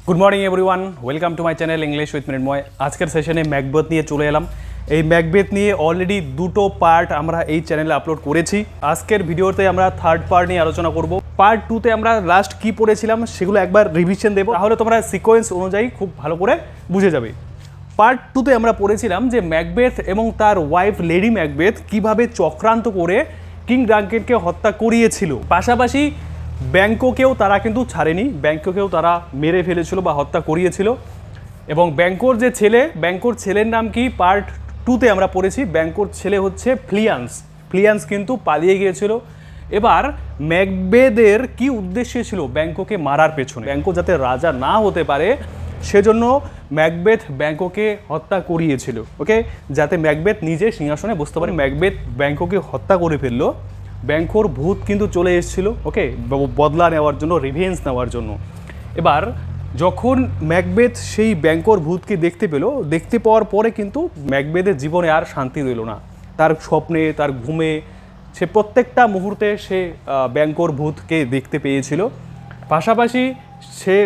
Good morning everyone, welcome to my channel English with Mrinmoy. আজকের সেশনে Macbeth নিয়ে চলে এলাম। এই ম্যাকবেথ নিয়ে অলরেডি দুটো পার্ট আমরা এই চ্যানেলে আপলোড করেছি। আজকের ভিডিওতে আমরা থার্ড পার্ট নিয়ে আলোচনা করব। পার্ট 2তে আমরা লাস্ট কি পড়েছিলাম সেগুলো একবার রিভিশন দেবো, তাহলে তোমরা সিকোয়েন্স অনুযায়ী খুব ভালো করে বুঝে যাবে। পার্ট 2তে আমরা পড়েছিলাম যে ম্যাকবেথ এবং তার ওয়াইফ লেডি ম্যাকবেথ কিভাবে চক্রান্ত করে কিং ডানকেনকে হত্যা করিয়েছিল। পাশাপাশি ব্যাংককেও তারা কিন্তু ছাড়েনি, ব্যাংককেও তারা মেরে ফেলেছিল বা হত্যা করিয়েছিল। এবং ব্যাংকোর যে ছেলে, ব্যাংকোর ছেলের নাম কি পার্ট 2তে আমরা পড়েছি। ব্যাংকোর ছেলে হচ্ছে ফ্লিয়ান্স। ফ্লিয়ান্স কিন্তু পালিয়ে গিয়েছিল। এবার ম্যাকবেথের কি উদ্দেশ্য ছিল ব্যাংককে মারার পেছনে? ব্যাংকো যাতে রাজা না হতে পারে সেজন্য ম্যাকবেথ ব্যাংককে হত্যা করিয়েছিল, ওকে, যাতে ম্যাকবেথ নিজে সিংহাসনে বসতে পারে। ম্যাকবেথ ব্যাংককে হত্যা করে ফেললো। ব্যাংকোর ভূত কিন্তু চলে এসেছিল, ওকে, বদলা নেওয়ার জন্য, রিভেঞ্জ নেওয়ার জন্য। এবার যখন ম্যাকবেথ সেই ব্যাংকোর ভূতকে দেখতে পাওয়ার পরে কিন্তু ম্যাকবেথের জীবনে আর শান্তি রইল না। তার স্বপ্নে, তার ঘুমে, সে প্রত্যেকটা মুহূর্তে সে ব্যাংকোর ভূতকে দেখতে পেয়েছিল। পাশাপাশি সে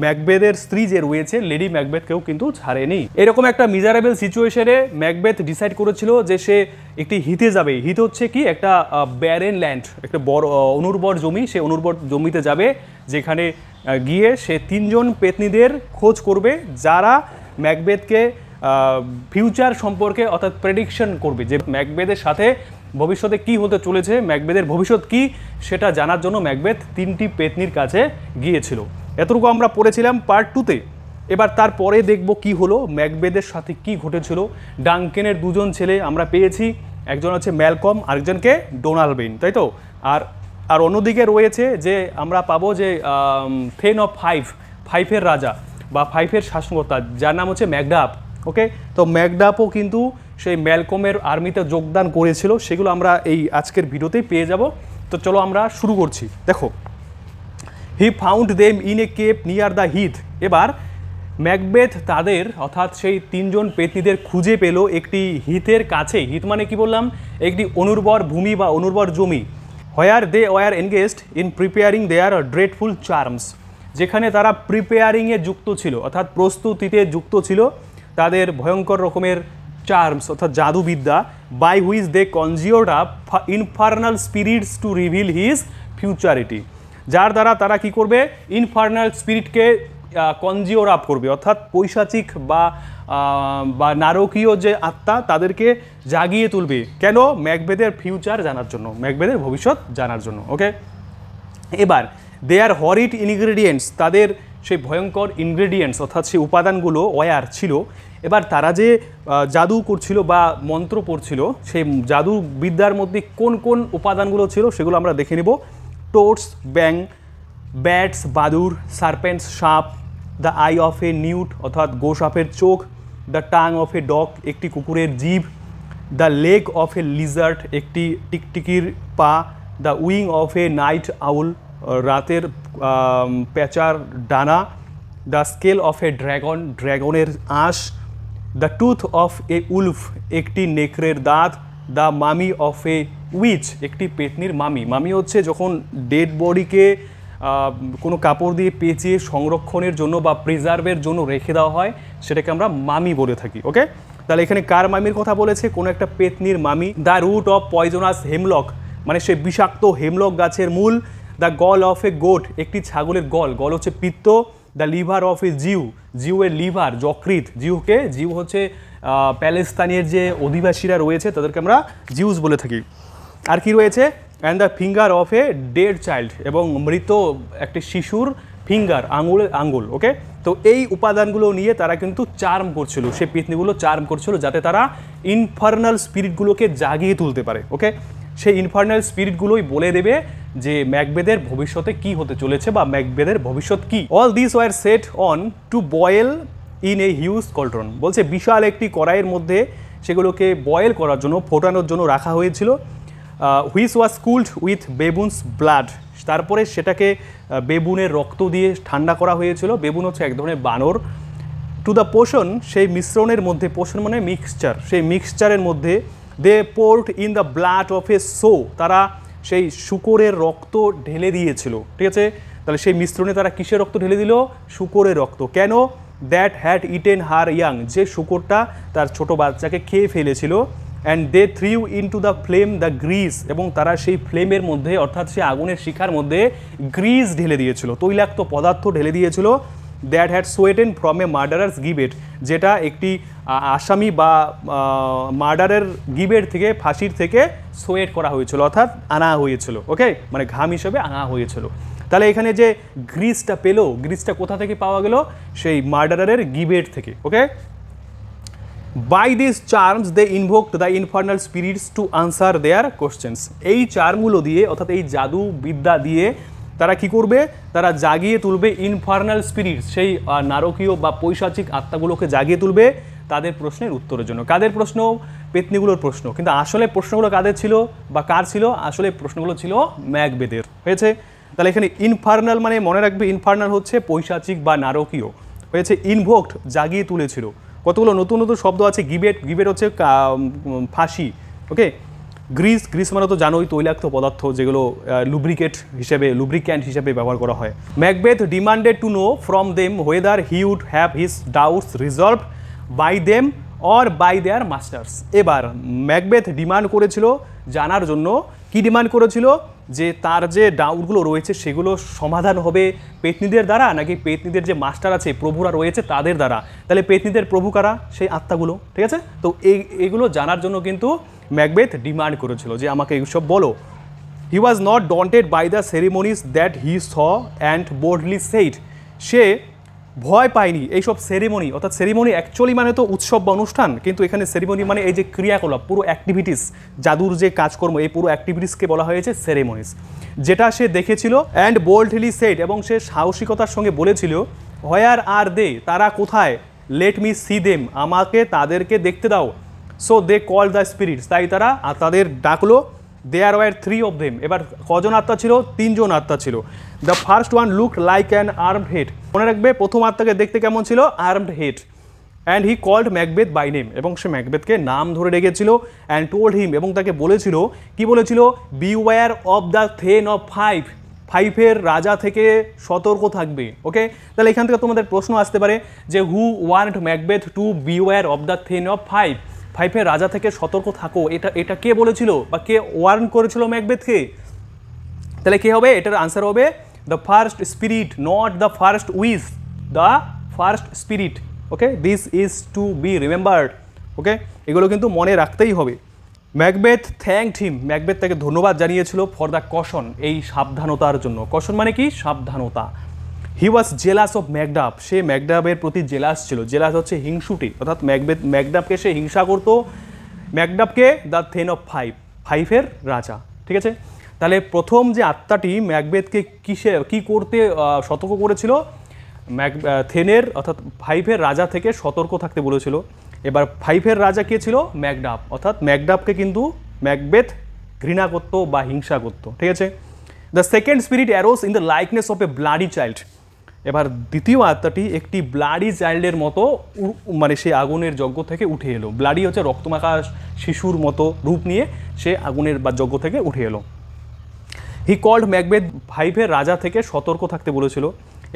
ম্যাকবেথের স্ত্রী যে রয়েছে লেডি ম্যাকবেথকেও কিন্তু ছাড়েনি। এরকম একটা মিজারেবল সিচুয়েশনে ম্যাকবেথ ডিসাইড করেছিল যে সে একটি হিতে যাবে। হিত হচ্ছে কি, একটা ব্যারেন ল্যান্ড, একটা বড় অনুর্বর জমি। সে অনুর্বর জমিতে যাবে, যেখানে গিয়ে সে 3জন পেত্নীদের খোঁজ করবে যারা ম্যাকবেথকে ফিউচার সম্পর্কে অর্থাৎ প্রেডিকশন করবে, যে ম্যাকবেথের সাথে ভবিষ্যতে কি হতে চলেছে, ম্যাকবেথের ভবিষ্যৎ কি সেটা জানার জন্য ম্যাকবেথ 3টি পেত্নীর কাছে গিয়েছিল। এতটুকু আমরা পড়েছিলাম পার্ট 2তে। এবার তারপরে দেখব কি হলো, ম্যাকবেথের সাথে কি ঘটেছিল। ডানকেনের 2জন ছেলে আমরা পেয়েছি, একজন হচ্ছে ম্যালকম, আরেকজনকে ডোনাল্ড বেইন, তাই তো। আর অন্যদিকে রয়েছে যে আমরা পাবো যে থেন অফ ফাইভের রাজা বা ফাইভের শাসনকর্তা, যার নাম হচ্ছে ম্যাকডাফ, ওকে। তো ম্যাকডাফও কিন্তু সেই ম্যালকমের আর্মিতে যোগদান করেছিল। সেগুলো আমরা এই আজকের ভিডিওতেই পেয়ে যাব। তো চলো আমরা শুরু করছি। দেখো, he found them in a cave near the heath. এবার ম্যাকবেথ তাদের অর্থাৎ সেই 3জন পেত্নীদের খুঁজে পেল একটি হিথের কাছে। হিথ মানে কি বললাম, একটি অনুর্বর ভূমি বা অনুর্বর জমি। Where they were engaged in preparing their dreadful charms, যেখানে তারা প্রিপেয়ারিংয়ে যুক্ত ছিল অর্থাৎ প্রস্তুতিতে যুক্ত ছিল তাদের ভয়ঙ্কর রকমের চার্মস অর্থাৎ জাদুবিদ্যা। By which they conjured up infernal spirits to reveal his futurity, যার দ্বারা তারা কি করবে, ইনফার্নাল স্পিরিটকে কনজিওর আপ করবে, অর্থাৎ পৈশাচিক বা নারকীয় যে আত্মা তাদেরকে জাগিয়ে তুলবে। কেন? ম্যাকবেথের ফিউচার জানার জন্য, ম্যাকবেথের ভবিষ্যৎ জানার জন্য, ওকে। এবার দেয়ার হরিড ইনগ্রেডিয়েন্টস, তাদের সেই ভয়ঙ্কর ইনগ্রেডিয়েন্টস অর্থাৎ সেই উপাদানগুলো ওয়ার ছিল। এবার তারা যে জাদু করছিল বা মন্ত্র পড়ছিল, সেই জাদু বিদ্যার মধ্যে কোন কোন উপাদানগুলো ছিল সেগুলো আমরা দেখে নেব। টোডস ব্যাং, ব্যাটস বাদুর, সার্পেন্টস সাপ, the eye of a newt অর্থাৎ গোসাপের চোখ, the tongue of a dog একটি কুকুরের জিভ, the leg of a lizard একটি টিকটিকির পা, the wing of a night owl রাতের পেঁচার ডানা, the scale of a dragon ড্র্যাগনের আঁশ, the tooth of a wolf একটি নেকড়ের দাঁত, দ্য মামি অফ এ উইচ একটি পেতনির মামি। মামি হচ্ছে যখন ডেড বডিকে কোনো কাপড় দিয়ে পেঁচিয়ে সংরক্ষণের জন্য বা প্রিজার্ভের জন্য রেখে দেওয়া হয়, সেটাকে আমরা মামি বলে থাকি, ওকে। তাহলে এখানে কার মামির কথা বলেছে? কোনো একটা পেতনির mummy. The root of poisonous hemlock মানে সে বিষাক্ত হেমলক গাছের মূল। The gall of a goat একটি ছাগলের গল, গল হচ্ছে পিত্ত। The liver of a Jew, জিউয়ের লিভার যকৃৎ, জিউ হচ্ছে প্যালেস্তানের যে অধিবাসীরা রয়েছে তাদেরকে আমরা জিউস বলে থাকি। আর কি রয়েছে? And the finger of a dead child এবং মৃত একটি শিশুর ফিঙ্গার, আঙুল, ওকে। তো এই উপাদানগুলো নিয়ে তারা কিন্তু চার্ম করছিল, সেই পেতনিগুলো চার্ম করছিল যাতে তারা ইনফার্নাল স্পিরিটগুলোকে জাগিয়ে তুলতে পারে, ওকে। সেই ইনফার্নাল স্পিরিটগুলোই বলে দেবে যে ম্যাকবেথের ভবিষ্যতে কি হতে চলেছে বা ম্যাকবেথের ভবিষ্যৎ কি। All this were set on to boil in a huge cauldron, বলছে বিশাল একটি কড়াইয়ের মধ্যে সেগুলোকে বয়েল করার জন্য, ফোটানোর জন্য রাখা হয়েছিল। Which was cooled with baboon's blood, তারপরে সেটাকে বেবুনের রক্ত দিয়ে ঠান্ডা করা হয়েছিল। বেবুন হচ্ছে এক ধরনের বানর। টু দ্য পোষণ, সেই মিশ্রণের মধ্যে, পোষণ মানে মিক্সচার, সেই মিক্সচারের মধ্যে they poured in the blood of a sow, তারা সেই শূকরের রক্ত ঢেলে দিয়েছিল, ঠিক আছে। তাহলে সেই মিশ্রণে তারা কিসের রক্ত ঢেলে দিল? শূকরের রক্ত। কেন? That had eaten her young, যে শূকরটা তার ছোট বাচ্চাকে খেয়ে ফেলেছিল। And they threw into the flame the grease, এবং তারা সেই ফ্লেমের মধ্যে অর্থাৎ সেই আগুনের শিখার মধ্যে গ্রিস ঢেলে দিয়েছিল, তৈলাক্ত পদার্থ ঢেলে দিয়েছিল। That had সোয়েটেন from a murderers গিবেট, যেটা একটি আসামি বা মার্ডারের গিবেট থেকে, ফাঁসির থেকে সোয়েট করা হয়েছিল, অর্থাৎ আনা হয়েছিল। ওকে, মানে ঘাম হিসেবে আনা হয়েছিল। তাহলে এখানে যে গ্রিসটা পেলো, গ্রিসটা কোথা থেকে পাওয়া গেল? সেই মার্ডারারের গিবেট থেকে। Okay, by this charms they invoked the infernal spirits to answer their questions. এই চার্মগুলো দিয়ে, অর্থাৎ এই জাদু বিদ্যা দিয়ে তারা কি করবে? তারা জাগিয়ে তুলবে ইনফার্নাল স্পিরিটস, সেই নারকীয় বা পৈশাচিক আত্মাগুলোকে জাগিয়ে তুলবে তাদের প্রশ্নের উত্তরের জন্য। কাদের প্রশ্ন? পেত্নীগুলোর প্রশ্ন। কিন্তু আসলে প্রশ্নগুলো কাদের ছিল বা কার ছিল? আসলে প্রশ্নগুলো ছিল ম্যাকবেথের। হয়েছে? তাহলে এখানে ইনফার্নাল মানে মনে রাখবে, ইনফার্নাল হচ্ছে পৈশাচিক বা নারকীয়। হয়েছে? ইনভোকড জাগিয়ে তুলেছিল। কতগুলো নতুন নতুন শব্দ আছে। গিবেট, গিবেট হচ্ছে ফাঁসি। ওকে, গ্রিস, গ্রিস মানে তো জানোই তৈলাক্ত পদার্থ, যেগুলো লুব্রিক্যান্ট হিসেবে ব্যবহার করা হয়। Macbeth demanded to know from them whether he would have his doubts resolved by them or by their masters. এবার ম্যাকবেথ ডিমান্ড করেছিল জানার জন্য, কি ডিমান্ড করেছিল? যে তার যে ডাউটগুলো রয়েছে সেগুলো সমাধান হবে পেত্নীদের দ্বারা, নাকি পেত্নীদের যে মাস্টার আছে, প্রভুরা রয়েছে, তাদের দ্বারা। তাহলে পেত্নীদের প্রভু কারা? সেই আত্মাগুলো। ঠিক আছে? তো এইগুলো জানার জন্য কিন্তু ম্যাকবেথ ডিমান্ড করেছিল যে আমাকে এইসব বলো। He was not daunted by the ceremonies that he saw and boldly said. সে ভয় পায়নি এইসব সেরিমনি, অর্থাৎ সেরিমনি অ্যাকচুয়ালি মানে তো উৎসব বা অনুষ্ঠান, কিন্তু এখানে সেরিমনি মানে এই যে ক্রিয়াকলাপ, পুরো অ্যাক্টিভিটিস, জাদুর যে কাজকর্ম, এই পুরো অ্যাক্টিভিটিসকে বলা হয়েছে সেরিমনিজ, যেটা সে দেখেছিল। অ্যান্ড বোল্ডলি সেইড, এবং সে সাহসিকতার সঙ্গে বলেছিল, হোয়ার আর দে, তারা কোথায়? লেট মি সি দেম, আমাকে তাদেরকে দেখতে দাও। So they call the spirits, তাই তারা তাদের ডাকলো। দেয়ার ওয়ার 3 of them, এবার কজন আত্মা ছিল? 3 জন আত্মা ছিল। The first one looked like an armed head, মনে রাখবে প্রথম আত্মাকে দেখতে কেমন ছিল? Armed head. And he called Macbeth by name, এবং সে ম্যাকবেথকে নাম ধরে ডেকেছিল। অ্যান্ড টোল্ড হিম, এবং তাকে বলেছিল, কি বলেছিল? Beware of the thane of Fife, ফাইভের রাজা থেকে সতর্ক থাকবে। ওকে, তাহলে এখান থেকে তোমাদের প্রশ্ন আসতে পারে যে who want Macbeth to beware of the thane of Fife, ফাইভের রাজা থেকে সতর্ক থাকো, এটা কে বলেছিল বা কে ওয়ার্ন করেছিল ম্যাকবেথকে? তাহলে কে হবে? এটার আনসার হবে the first spirit, not the first witch, the first spirit. Okay, this is to be remembered. Okay, এগুলো কিন্তু মনে রাখতেই হবে। ম্যাকবেথ থ্যাঙ্কড হিম, ম্যাকবেথ তাকে ধন্যবাদ জানিয়েছিল ফর দ্য কশন, এই সাবধানতার জন্য। কশন মানে কি? সাবধানতা। হি ওয়াজ জেলাস অফ ম্যাকডাফ, সে ম্যাকডাফের প্রতি জেলাস ছিল। জেলাস হচ্ছে হিংসুটি, অর্থাৎ ম্যাকডাফকে সে হিংসা করতো। ম্যাকডাফকে দ্য থেন অফ ফাইভ, ফাইভের রাজা। ঠিক আছে? তাহলে প্রথম যে আত্মাটি ম্যাকবেথকে কি করতে সতর্ক করেছিল? থেনের অর্থাৎ ফাইভের রাজা থেকে সতর্ক থাকতে বলেছিল। এবার ফাইভের রাজা কে ছিল? ম্যাকডাফ, অর্থাৎ ম্যাকডাফকে কিন্তু ম্যাকবেথ ঘৃণা করতো বা হিংসা করতো। ঠিক আছে? The second spirit arose in the likeness of a bloody child, এবার দ্বিতীয় আত্মাটি একটি ব্লাডি চাইল্ডের মতো মানে সে আগুনের যজ্ঞ থেকে উঠে এলো। ব্লাডি হচ্ছে রক্তমাখা শিশুর মতো রূপ নিয়ে সে আগুনের বা যজ্ঞ থেকে উঠে এলো। হি কল্ড ম্যাকবেথ, ফাইভের রাজা থেকে সতর্ক থাকতে বলেছিল।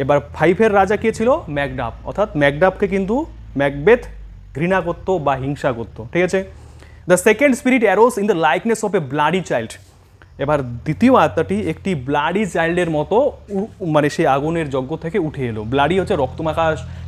এবার ফাইভের রাজা কে ছিল? ম্যাকডাফ, অর্থাৎ ম্যাকডাফকে কিন্তু ম্যাকবেথ ঘৃণা করতো বা হিংসা করতো। ঠিক আছে? The second spirit arose in the likeness of a bloody child, এবার দ্বিতীয় আত্মাটি একটি ব্লাডি চাইল্ডের মতো মানে সে আগুনের যজ্ঞ থেকে উঠে এলো। ব্লাডি হচ্ছে রক্তমাখা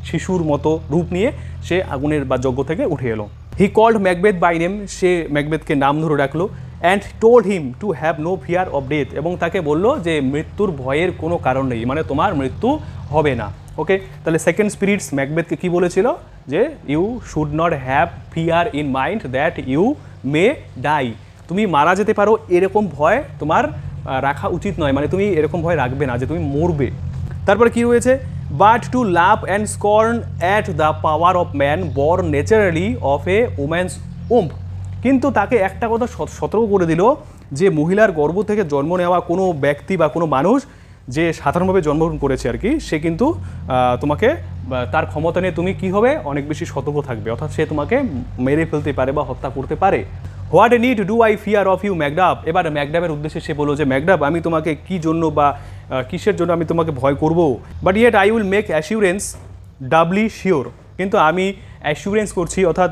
শিশুর মতো রূপ নিয়ে সে আগুনের বা যজ্ঞ থেকে উঠে এলো। He called Macbeth by name, সে ম্যাকবেথকে নাম ধরে ডাকলো। And told him to have no fear of death, এবং তাকে বললো যে মৃত্যুর ভয়ের কোনো কারণ নেই, মানে তোমার মৃত্যু হবে না। ওকে, তাহলে সেকেন্ড স্পিরিটস ম্যাকবেথকে কি বলেছিল? যে you should not have fear in mind that you may die, তুমি মারা যেতে পারো এরকম ভয় তোমার রাখা উচিত নয়, মানে তুমি এরকম ভয় রাখবে না যে তুমি মরবে। তারপরে কি রয়েছে? But to laugh and scorn at the power of man born naturally of a woman's womb, কিন্তু তাকে একটা কথা সতর্ক করে দিল যে মহিলার গর্ভ থেকে জন্ম নেওয়া কোনো ব্যক্তি বা কোনো মানুষ যে সাধারণভাবে জন্মগ্রহণ করেছে আর কি, সে কিন্তু তোমাকে তার ক্ষমতা নিয়ে তুমি কি হবে? অনেক বেশি সতর্ক থাকবে, অর্থাৎ সে তোমাকে মেরে ফেলতে পারে বা হত্যা করতে পারে। What need do I fear of you Macduff, এবার ম্যাকডাফের উদ্দেশ্যে সে বলল যে ম্যাকডাফ, আমি তোমাকে কি জন্য বা কিসের জন্য আমি তোমাকে ভয় করব, but yet I will make assurance ডাবলি sure, কিন্তু আমি অ্যাসিউরেন্স করছি অর্থাৎ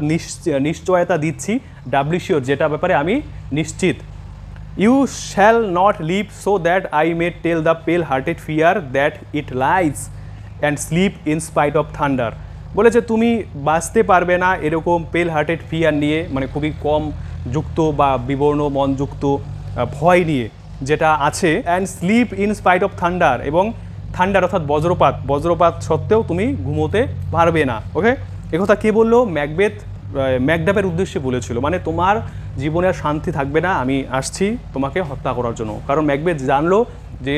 নিশ্চয়তা দিচ্ছি, ডাবলি শিওর যেটা ব্যাপারে আমি নিশ্চিত। You shall not live so that I may tell the pale hearted fear that it lies and sleep in spite of thunder. বলেছে তুমি বাঁচতে পারবে না এরকম পেল হার্টেড ফিয়ার নিয়ে, মানে খুবই কম যুক্ত বা বিবর্ণ মনযুক্ত ভয় নিয়ে যেটা আছে, and sleep in spite of thunder, এবং থান্ডার অর্থাৎ বজ্রপাত সত্ত্বেও তুমি ঘুমোতে পারবে না। ওকে, একথা কে বললো? ম্যাকবেথ ম্যাকডাফের উদ্দেশ্যে বলেছিল, মানে তোমার জীবনের শান্তি থাকবে না, আমি আসছি তোমাকে হত্যা করার জন্য। কারণ ম্যাকবেথ জানলো যে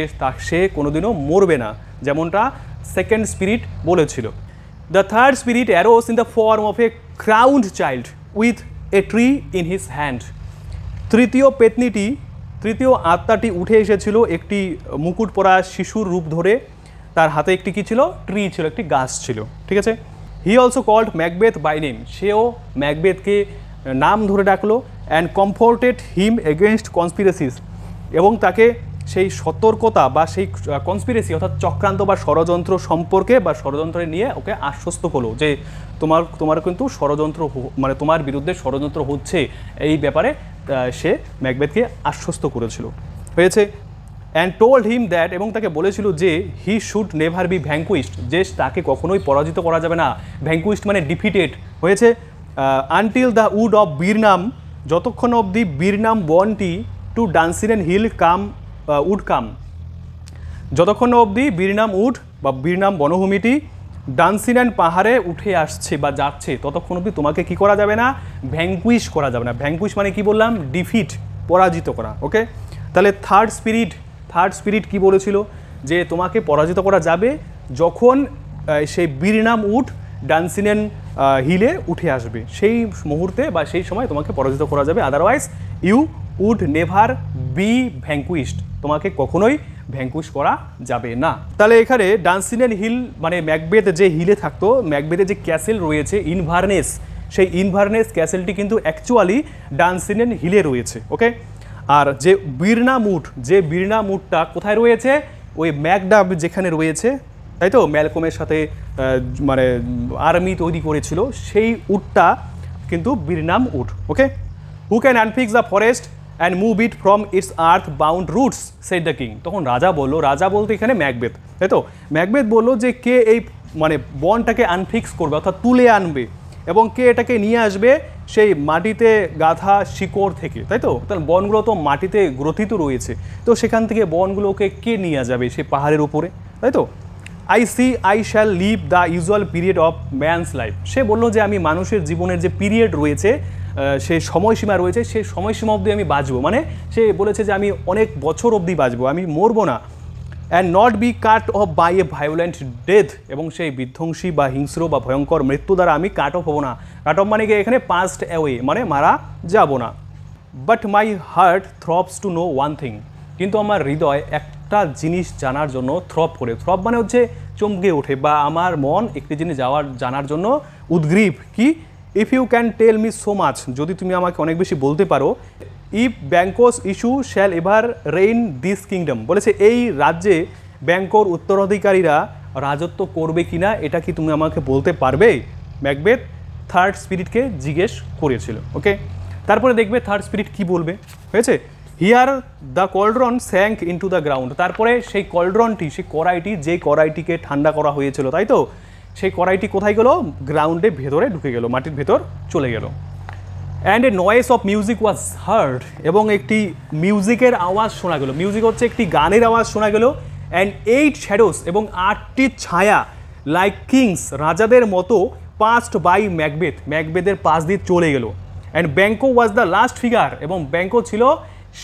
সে কোনোদিনও মরবে না, যেমনটা সেকেন্ড স্পিরিট বলেছিল। The third spirit arose in the form of a crowned child with a tree in his hand. তৃতীয় আত্মাটি উঠে এসেছিল একটি মুকুট পরা শিশুর রূপ ধরে, তার হাতে একটি কী ছিল? ট্রি ছিল, একটি গাছ ছিল। ঠিক আছে। He also called Macbeth by name, সেও ম্যাকবেথকে নাম ধরে ডাকলো, and comforted him against conspiracies, এবং তাকে সেই সতর্কতা বা সেই কনস্পিরেসি অর্থাৎ চক্রান্ত বা ষড়যন্ত্র সম্পর্কে বা ষড়যন্ত্র নিয়ে ওকে আশ্বস্ত হলো যে তোমার কিন্তু ষড়যন্ত্র, মানে তোমার বিরুদ্ধে ষড়যন্ত্র হচ্ছে, এই ব্যাপারে সে ম্যাকবেথকে আশ্বস্ত করেছিল। হয়েছে। অ্যান্ড টোল্ড হিম দ্যাট, এবং তাকে বলেছিল যে হি শুড নেভার বি ভ্যাঙ্কুইস্ট, যে তাকে কখনোই পরাজিত করা যাবে না। ভ্যাঙ্কুইস্ট মানে ডিফিটেড। হয়েছে। আনটিল দ্য উড অফ বীরনাম, যতক্ষণ অবধি বীরনাম বনটি টু ডান্সিনেন হিল উড কাম, যতক্ষণ অবধি বীরনাম উড বা বীরনাম বনভূমিটি ডান্সিনেন পাহাড়ে উঠে আসছে বা যাচ্ছে, ততক্ষণ অবধি তোমাকে কি করা যাবে না? ভ্যাঙ্কুইশ করা যাবে না। ভ্যাঙ্কুইশ মানে কি বললাম? ডিফিট, পরাজিত করা। ওকে, তাহলে থার্ড স্পিরিট কি বলেছিল? যে তোমাকে পরাজিত করা যাবে যখন সেই বীরনাম উড ডান্সিনেন হিলে উঠে আসবে, সেই মুহূর্তে বা সেই সময় তোমাকে পরাজিত করা যাবে, otherwise you would never be vanquished, তোমাকে কখনোই ভ্যাঙ্কুইশ করা যাবে না। তাহলে এখানে ডান্সিনেন হিল মানে ম্যাকবেথ যে হিলে থাকতো, ম্যাকবেথের যে ক্যাসেল রয়েছে ইনভারনেস, সেই ইনভারনেস ক্যাসেলটি কিন্তু অ্যাকচুয়ালি ডান্সিনেন হিলে রয়েছে। ওকে, আর যে বীরনাম উডটা কোথায় রয়েছে? ওই ম্যাকডাফ যেখানে রয়েছে, তাই তো, ম্যালকমের সাথে মানে আর্মি তৈরি করেছিল, সেই উডটা কিন্তু Birnam wood. Okay, who can unfix the forest and move it from its earth bound roots said the king. তখন রাজা বলতে এখানে ম্যাকবেথ, তাই তো, ম্যাকবেথ বললো যে কে এই মানে বনটাকে আনফিক্স করবে অর্থাৎ তুলে আনবে, এবং কে এটাকে নিয়ে আসবে সেই মাটিতে গাঁথা শিকড় থেকে, তাই তো। তাহলে বনগুলো তো মাটিতে গ্রথিত রয়েছে, তো সেখান থেকে বনগুলোকে কে নিয়ে যাবে সেই পাহাড়ের উপরে, তাই তো। I shall live the usual period of man's life, সে বললো যে আমি মানুষের জীবনের যে পিরিয়ড রয়েছে, সে সময়সীমা রয়েছে, সেই সময়সীমা অবধি আমি বাঁচবো, মানে সে বলেছে যে আমি অনেক বছর অবধি বাঁচবো, আমি মরবো না। And not be cut off by a violent death, এবং সেই বিধ্বংসী বা হিংস্র বা ভয়ঙ্কর মৃত্যু দ্বারা আমি কাট অফ হবো না। কাট অফ মানে কি এখানে পাস্ট অ্যাওয়ে, মানে মারা যাব না। But my heart throbs to know one thing, কিন্তু আমার হৃদয় একটা জিনিস জানার জন্য থ্রব করে। থ্রব মানে হচ্ছে চমকে ওঠে, বা আমার মন একটি জিনিস জানার জন্য উদ্গ্রীব। কি? If you can tell me so much, যদি তুমি আমাকে অনেক বেশি বলতে পারো। If Banquo's issue shall ever reign this kingdom, বলেছে এই রাজ্যে ব্যাঙ্কোর উত্তরাধিকারীরা রাজত্ব করবে কিনা, এটা কি তুমি আমাকে বলতে পারবে? ম্যাকবেথ থার্ড স্পিরিটকে জিজ্ঞেস করেছিল। ওকে, তারপরে দেখবে থার্ড স্পিরিট কি বলবে। হয়েছে। Here the cauldron sank into the ground, তারপরে সেই কল্ড্রনটি, সেই কড়াইটি, যে কড়াইটিকে ঠান্ডা করা হয়েছিল, তাই তো, সেই কড়াইটি কোথায় গেল? গ্রাউন্ডে ভেতরে ঢুকে গেল, মাটির ভেতর চলে গেল। And a noise of music was hard, এবং একটি মিউজিকের আওয়াজ শোনা গেল। মিউজিক হচ্ছে একটি গানের আওয়াজ শোনা গেল। অ্যান্ড 8 শ্যাডোস, এবং 8টি ছায়া, লাইক কিংস, রাজাদের মতো, পাস্ট বাই ম্যাকবেথের পাশ দিয়ে চলে গেল। And ব্যাঙ্কো was the last figure, এবং ব্যাঙ্কো ছিল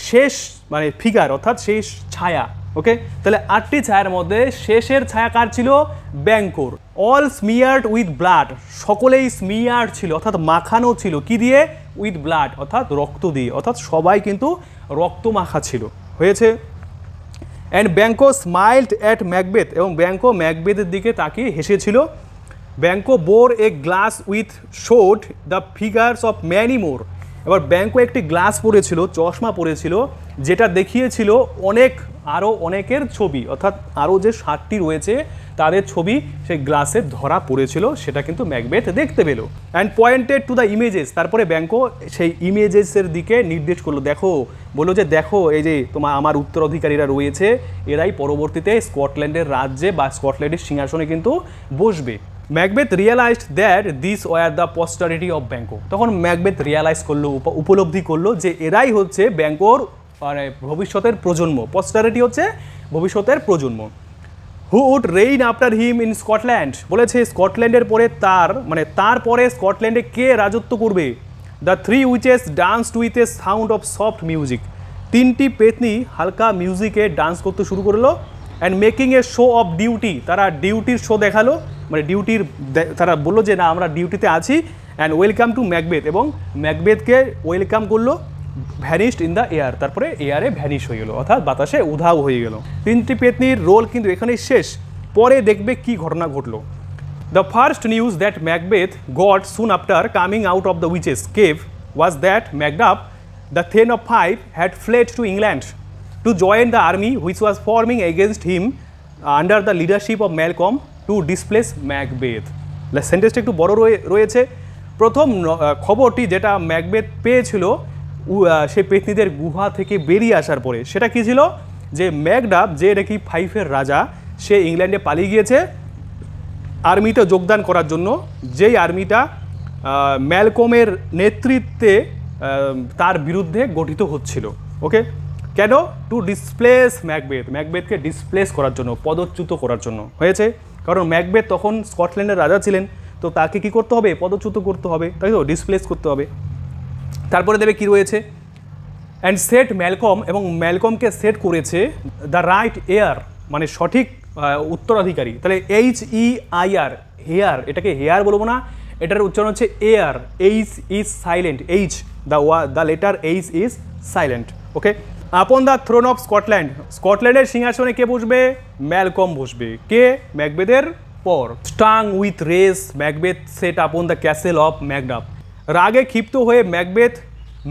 শেষ মানে ফিগার অর্থাৎ শেষ ছায়া। ওকে, তাহলে 8টি ছায়ার মধ্যে শেষের ছায়া কার ছিল? ব্যাঙ্কোর। অল স্মিয়ার্ড উইথ ব্লাড, সকলেই স্মিয়ার্ড ছিল অর্থাৎ মাখানো ছিল, কি দিয়ে? উইথ ব্লাড অর্থাৎ রক্ত দিয়ে, অর্থাৎ সবাই কিন্তু রক্ত মাখা ছিল। হয়েছে। And Banquo smiled at Macbeth, এবং ব্যাঙ্কো ম্যাকবেথের দিকে তাকিয়ে হেসেছিল। Banquo bore a glass with showed the figures of many more, এবার ব্যাংকো একটি গ্লাস পরেছিল, চশমা পরেছিল, যেটা দেখিয়েছিল অনেকের ছবি, অর্থাৎ আরও যে 7টি রয়েছে তাদের ছবি সেই গ্লাসে ধরা পড়েছিল, সেটা কিন্তু ম্যাকবেথ দেখতে পেল। And pointed to the images, তারপরে ব্যাংকো সেই ইমেজেসের দিকে নির্দেশ করলো, বললো যে দেখো এই যে আমার উত্তরাধিকারীরা রয়েছে, এরাই পরবর্তীতে স্কটল্যান্ডের রাজ্যে বা স্কটল্যান্ডের সিংহাসনে কিন্তু বসবে। Macbeth realised that this were the posterity of Banquo. তখন ম্যাকবেথ রিয়েলাইজ করলো, উপলব্ধি করলো যে এরাই হচ্ছে ব্যাংকোর মানে ভবিষ্যতের প্রজন্ম। পস্টারিটি হচ্ছে ভবিষ্যতের প্রজন্ম। Who would reign after him in Scotland, বলেছে স্কটল্যান্ডের পরে তারপরে স্কটল্যান্ডে কে রাজত্ব করবে। The three witches danced with a sound of soft music, 3টি পেতনি হালকা মিউজিকে ডান্স করতে শুরু করলো। And making a show of duty, তারা ডিউটির শো দেখালো, মানে তারা বললো যে না আমরা ডিউটিতে আছি। অ্যান্ড ওয়েলকাম টু ম্যাকবেথ, এবং ম্যাকবেথকে ওয়েলকাম করলো। ভ্যানিশড ইন দ্য এয়ার, তারপরে এয়ারে ভ্যানিশ হয়ে গেলো, অর্থাৎ বাতাসে উধাও হয়ে গেল। 3টি পেতনির রোল কিন্তু এখানেই শেষ, পরে দেখবে কি ঘটনা ঘটলো। The first news that Macbeth got soon after coming out of the witches cave was that Macduff, the thane of 5, had fled to England to join the army which was forming against him under the leadership of Malcolm to displace Macbeth. সেন্টেন্সটা একটু বড় রয়েছে। প্রথম খবরটি যেটা Macbeth পেয়েছিল সেই পেতনিদের গুহা থেকে বেরিয়ে আসার পরে, সেটা কি ছিল যে ম্যাকডাফ, যে নাকি 5-এর রাজা, সে ইংল্যান্ডে পালিয়ে গিয়েছে আর্মিতে যোগদান করার জন্য, যেই আর্মিটা ম্যালকমের নেতৃত্বে তার বিরুদ্ধে গঠিত হচ্ছিল। ওকে, কেন? টু ডিসপ্লেস ম্যাকবেথকে ডিসপ্লেস করার জন্য, পদচ্যুত করার জন্য হয়েছে। কারণ ম্যাকবেথ তখন স্কটল্যান্ডের রাজা ছিলেন, তো তাকে কি করতে হবে? পদচ্যুত করতে হবে, তাই তো, ডিসপ্লেস করতে হবে। তারপরে দেবে কি রয়েছে, অ্যান্ড সেট ম্যালকম, এবং ম্যালকমকে সেট করেছে দ্য রাইট এয়ার, মানে সঠিক উত্তরাধিকারী। তাহলে HEIR, হেয়ার, এটাকে হেয়ার বলবো না, এটার উচ্চারণ হচ্ছে air. H is silent, the letter H is silent. Okay, upon the thrown of Scotland, স্কটল্যান্ডের সিংহাসনে কে বসবে? ম্যালকম বসবে। কে? ম্যাকবেথের পর। Stung with rage Macbeth set upon the castle of Macduff, রাগে ক্ষিপ্ত হয়ে ম্যাকবেথ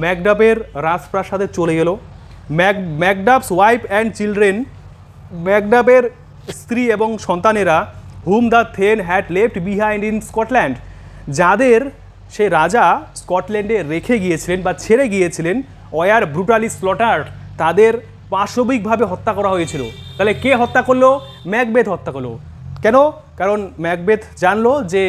ম্যাকডাফের রাজপ্রাসাদে চলে গেল। ম্যাকডাফস ওয়াইফ অ্যান্ড চিলড্রেন, ম্যাকডাফের স্ত্রী এবং সন্তানেরা, whom the thane had left behind in Scotland, যাদের সে রাজা স্কটল্যান্ডে রেখে গিয়েছিলেন বা ছেড়ে গিয়েছিলেন, ওয়ার ব্রুটালি স্লটার্ড, তাদের পাশবিকভাবে হত্যা করা হয়েছিল। তাহলে কে হত্যা করলো? ম্যাকবেথ হত্যা করলো। কেন? কারণ ম্যাকবেথ জানলো যে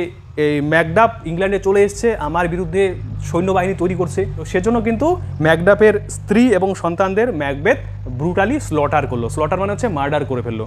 এই ম্যাকডাফ ইংল্যান্ডে চলে এসছে, আমার বিরুদ্ধে সৈন্যবাহিনী তৈরি করছে, তো সেজন্য কিন্তু ম্যাকডাফের স্ত্রী এবং সন্তানদের ম্যাকবেথ ব্রুটালি স্লটার করলো। স্লটার মানে হচ্ছে মার্ডার করে ফেললো।